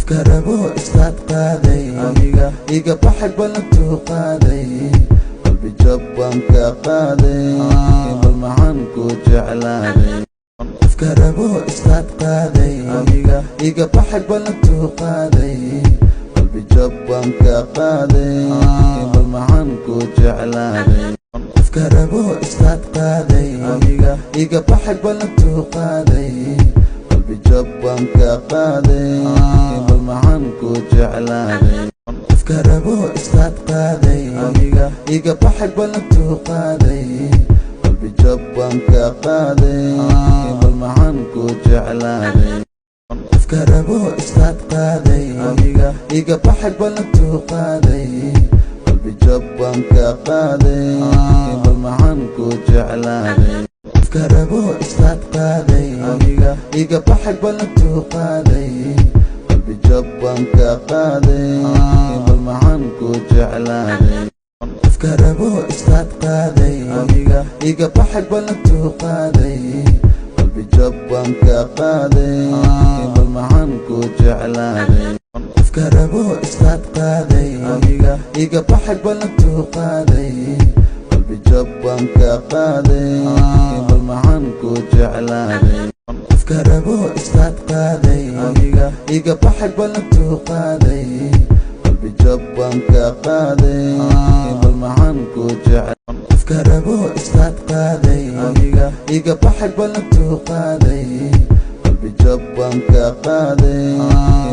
qofka rabo istaad qaaday aniga iga baxay ballantuu qaaday qalbi jab baan ka qaaday bal maxaan ku jeclaaday qofka rabo istaad qaaday aniga iga baxay ballantuu qaaday qalbi jab baan ka qaaday bal maxaan ku jeclaaday qofka rabo istaad qaaday aniga iga baxay ballantuu qaaday qalbi jab baan ka qaaday bal maxaan ku jeclaaday qofka rabo istaad qaaday aniga iga baxay ballantuu qaaday qalbi jab baan ka qaaday bal maxaan ku jeclaaday qofka rabo istaad qaaday aniga iga baxay ballantuu qaaday qalbi jab baan ka qaaday bal maxaan ku jeclaaday qofka rabo istaad qaaday aniga iga baxay ballantuu qaaday qalbi jab baan ka qaaday bal maxaan ku jeclaaday qofka rabo istaad qaaday aniga iga baxay ballantuu qaaday qalbi jab baan ka qaaday bal maxaan ku jeclaaday qofka rabo istaad qaaday aniga iga baxay ballantuu qaaday qalbi jab baan ka qaaday bal maxaan ku jeclaaday qofka rabo istaad qaaday aniga iga baxay ballantuu qaaday qalbi jab baan ka qaaday bal maxaan ku jeclaaday qofka rabo istaad qaaday aniga iga baxay ballantuu qaaday qalbi jab baan ka qaaday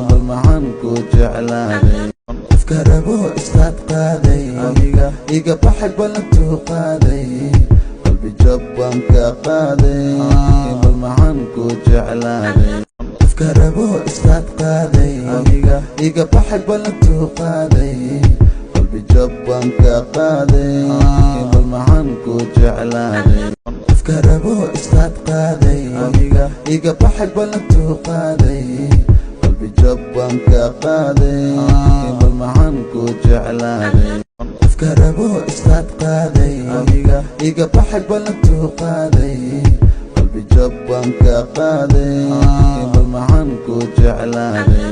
bal maxaan ku jeclaaday qofka rabo istaad qaaday aniga iga baxay ballantuu qaaday qalbi jab baan ka qaaday bal maxaan ku jeclaaday qofka rabo istaad qaaday aniga iga baxay ballantuu qaaday qalbi jab baan ka qaaday bal maxaan ku jeclaaday qofka rabo istaad qaaday aniga iga baxay ballantuu qaaday qalbi jab baan ka qaaday bal maxaan ku jeclaaday qofka rabo istaad qaaday aniga iga baxay ballantuu qaaday qalbi jab baan ka qaaday bal maxaan ku jeclaaday